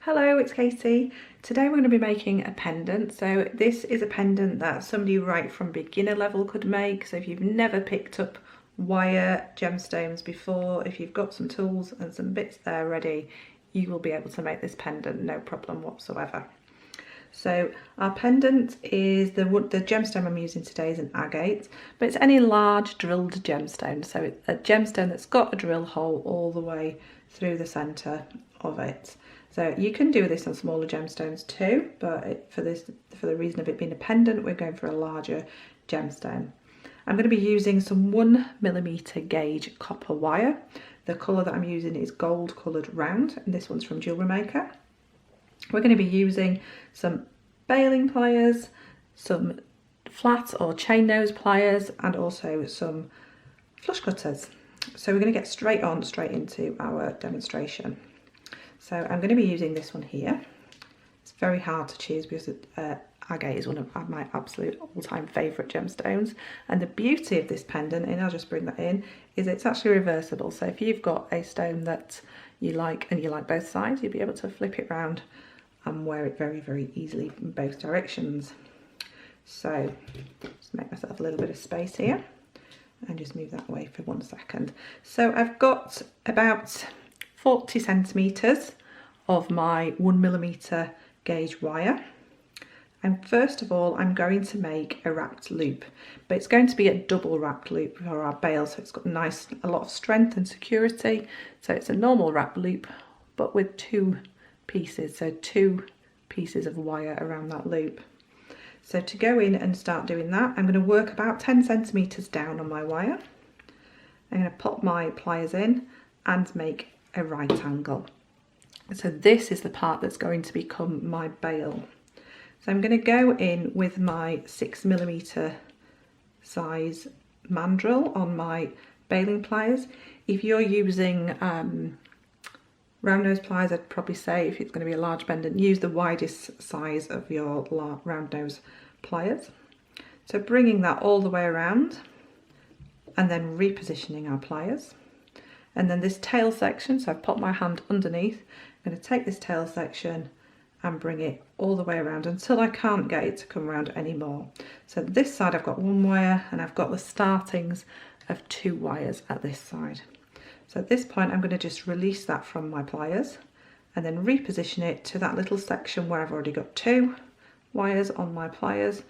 Hello, it's Katie. Today we're going to be making a pendant. So this is a pendant that somebody right from beginner level could make. So if you've never picked up wire gemstones before, if you've got some tools and some bits there ready, you will be able to make this pendant no problem whatsoever. So our pendant is the gemstone I'm using today is an agate, but it's any large drilled gemstone. So it's a gemstone that's got a drill hole all the way through the centre of it. So you can do this on smaller gemstones too, but for the reason of it being a pendant, we're going for a larger gemstone. I'm going to be using some 1mm gauge copper wire. The colour that I'm using is gold coloured round, and this one's from Jewellery Maker. We're going to be using some baling pliers, some flat or chain nose pliers, and also some flush cutters. So we're going to get straight into our demonstration. So I'm going to be using this one here. It's very hard to choose because agate is one of my absolute all-time favourite gemstones. And the beauty of this pendant, and I'll just bring that in, is it's actually reversible. So if you've got a stone that you like and you like both sides, you'll be able to flip it round and wear it very, very easily in both directions. So just make myself a little bit of space here and just move that away for 1 second. So I've got about 40 centimetres of my 1mm gauge wire. And first of all, I'm going to make a wrapped loop, but it's going to be a double wrapped loop for our bail, so it's got a lot of strength and security. So it's a normal wrap loop, but with two pieces, so 2 pieces of wire around that loop. So to go in and start doing that, I'm going to work about 10 centimetres down on my wire. I'm going to pop my pliers in and make a right angle. So this is the part that's going to become my bail. So I'm going to go in with my 6mm size mandrel on my baling pliers. If you're using round nose pliers, I'd probably say if it's going to be a large pendant, use the widest size of your round nose pliers. So bringing that all the way around and then repositioning our pliers. And then this tail section, so I've popped my hand underneath, I'm going to take this tail section and bring it all the way around until I can't get it to come around anymore. So this side I've got 1 wire and I've got the startings of 2 wires at this side. So at this point I'm going to just release that from my pliers and then reposition it to that little section where I've already got 2 wires on my pliers,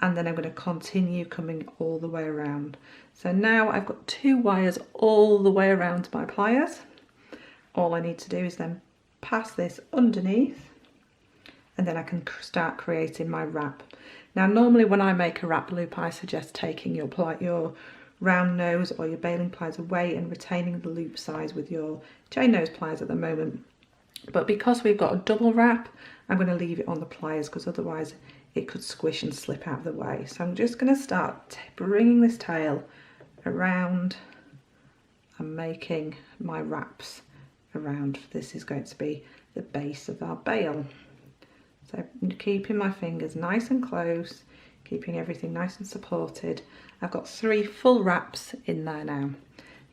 and then I'm going to continue coming all the way around. So now I've got 2 wires all the way around my pliers. All I need to do is then pass this underneath, and then I can start creating my wrap. Now normally when I make a wrap loop, I suggest taking your round nose or your baling pliers away and retaining the loop size with your chain nose pliers at the moment. But because we've got a double wrap, I'm going to leave it on the pliers because otherwise it could squish and slip out of the way. So I'm just going to start bringing this tail around and making my wraps around. This is going to be the base of our bail. So I'm keeping my fingers nice and close, keeping everything nice and supported. I've got 3 full wraps in there now.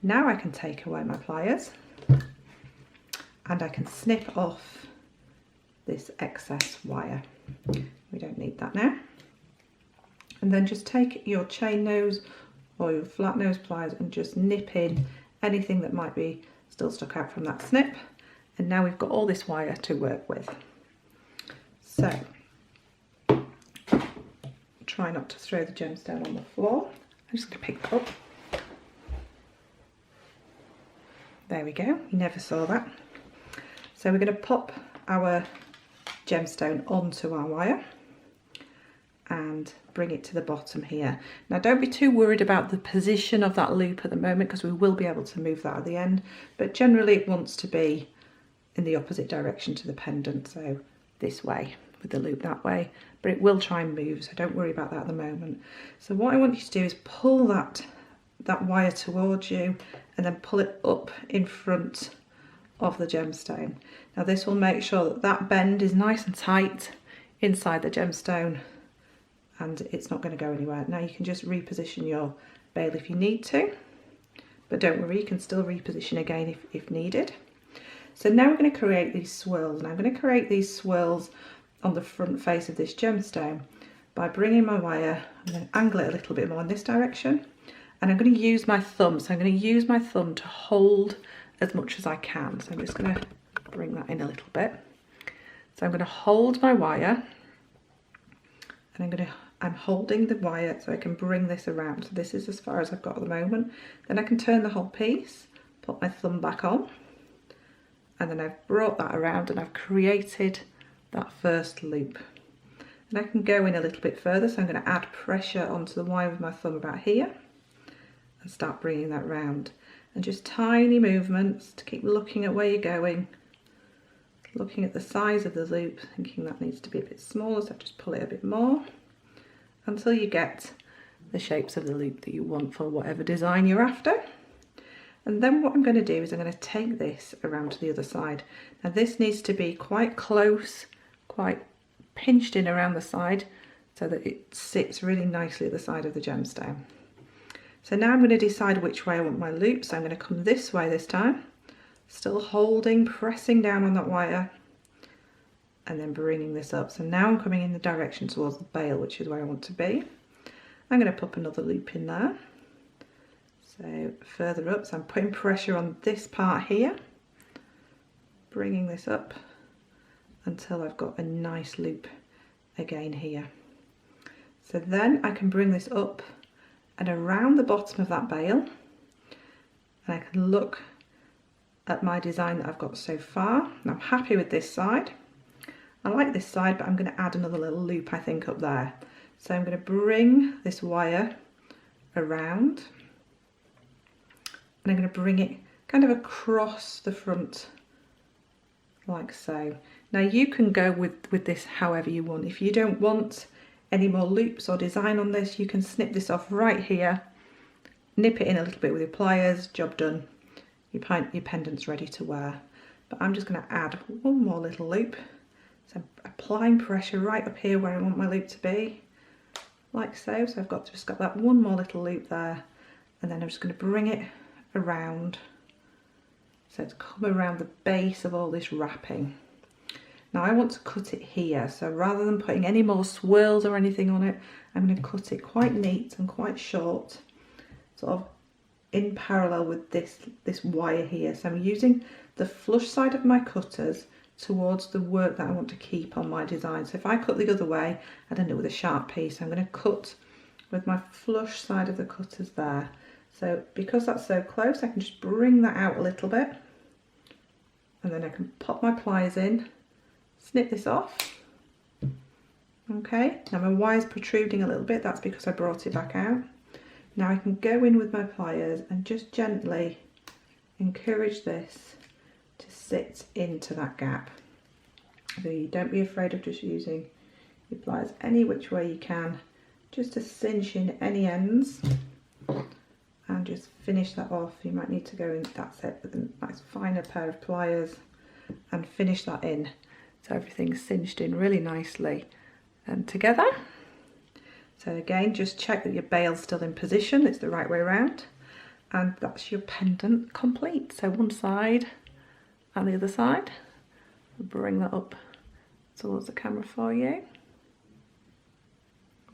Now I can take away my pliers and I can snip off this excess wire. We don't need that now. And then just take your chain nose or your flat nose pliers and just nip in anything that might be still stuck out from that snip. And now we've got all this wire to work with. So try not to throw the gemstone on the floor. I'm just going to pick it up. There we go, you never saw that. So we're going to pop our gemstone onto our wire and bring it to the bottom here. Now don't be too worried about the position of that loop at the moment because we will be able to move that at the end, but generally it wants to be in the opposite direction to the pendant, so this way with the loop that way, but it will try and move, so don't worry about that at the moment. So what I want you to do is pull that wire towards you and then pull it up in front of the gemstone. Now this will make sure that that bend is nice and tight inside the gemstone and it's not going to go anywhere. Now you can just reposition your bail if you need to, but don't worry, you can still reposition again if needed. So now we're going to create these swirls, and I'm going to create these swirls on the front face of this gemstone by bringing my wire, I'm going to angle it a little bit more in this direction, and I'm going to use my thumb. So I'm going to use my thumb to hold as much as I can. So I'm just going to bring that in a little bit. So I'm going to hold my wire, and I'm holding the wire so I can bring this around. So this is as far as I've got at the moment. Then I can turn the whole piece, put my thumb back on, and then I've brought that around and I've created that first loop. And I can go in a little bit further, so I'm going to add pressure onto the wire with my thumb about here and start bringing that round. And just tiny movements to keep looking at where you're going, looking at the size of the loop, thinking that needs to be a bit smaller, so just pull it a bit more until you get the shapes of the loop that you want for whatever design you're after. And then what I'm going to do is I'm going to take this around to the other side. Now this needs to be quite close, quite pinched in around the side so that it sits really nicely at the side of the gemstone. So now I'm going to decide which way I want my loop. So I'm going to come this way this time, still holding, pressing down on that wire, and then bringing this up. So now I'm coming in the direction towards the bail, which is where I want to be. I'm going to pop another loop in there. So further up, so I'm putting pressure on this part here, bringing this up until I've got a nice loop again here. So then I can bring this up and around the bottom of that bail, and I can look at my design that I've got so far. And I'm happy with this side. I like this side, but I'm going to add another little loop, I think, up there. So I'm going to bring this wire around, and I'm going to bring it kind of across the front like so. Now you can go with this however you want. If you don't want any more loops or design on this, you can snip this off right here, nip it in a little bit with your pliers, job done. Your pendant's ready to wear. But I'm just going to add one more little loop. So I'm applying pressure right up here where I want my loop to be, like so. So I've just got that one more little loop there, and then I'm just going to bring it around. So it's come around the base of all this wrapping. Now I want to cut it here, so rather than putting any more swirls or anything on it, I'm going to cut it quite neat and quite short, sort of in parallel with this wire here. So I'm using the flush side of my cutters towards the work that I want to keep on my design. So if I cut the other way, I'd end up with a sharp piece. I'm going to cut with my flush side of the cutters there. So because that's so close, I can just bring that out a little bit, and then I can pop my pliers in, snip this off. Okay, now my wire's protruding a little bit, that's because I brought it back out. Now I can go in with my pliers and just gently encourage this to sit into that gap. So you don't be afraid of just using your pliers any which way you can, just to cinch in any ends and just finish that off. You might need to go in, that's it, with a nice finer pair of pliers and finish that in so everything's cinched in really nicely and together. So again, just check that your bail's still in position, it's the right way around, and that's your pendant complete. So one side and the other side. Bring that up towards the camera for you.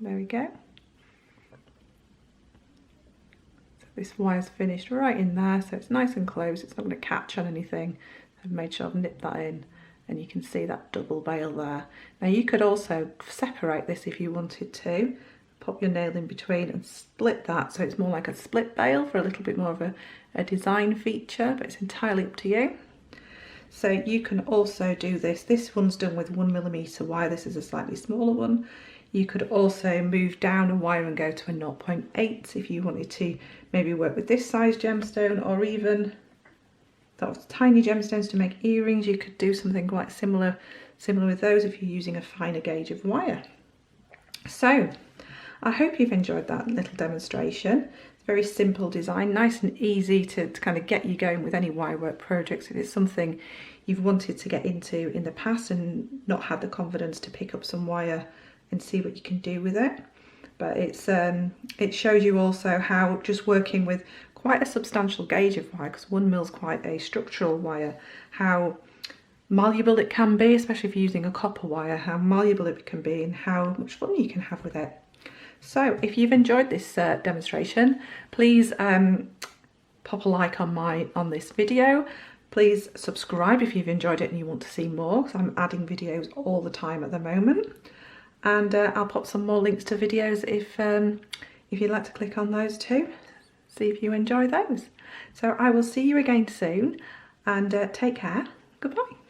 There we go. So this wire's finished right in there, so it's nice and close, it's not going to catch on anything. I've made sure I've nipped that in, and you can see that double bail there. Now you could also separate this if you wanted to, pop your nail in between and split that so it's more like a split bail for a little bit more of a design feature, but it's entirely up to you. So you can also do this one's done with 1mm wire, this is a slightly smaller one. You could also move down a wire and go to a 0.8 if you wanted to maybe work with this size gemstone, or even sort of tiny gemstones to make earrings. You could do something quite similar with those if you're using a finer gauge of wire. So I hope you've enjoyed that little demonstration. It's a very simple design, nice and easy to kind of get you going with any wirework projects if it's something you've wanted to get into in the past and not had the confidence to pick up some wire and see what you can do with it. But it shows you also how just working with quite a substantial gauge of wire, because 1 mil is quite a structural wire, how malleable it can be, especially if you're using a copper wire, how malleable it can be and how much fun you can have with it. So if you've enjoyed this demonstration, please pop a like on this video. Please subscribe if you've enjoyed it and you want to see more, because I'm adding videos all the time at the moment. And I'll pop some more links to videos if you'd like to click on those too. See if you enjoy those. So I will see you again soon, and take care. Goodbye.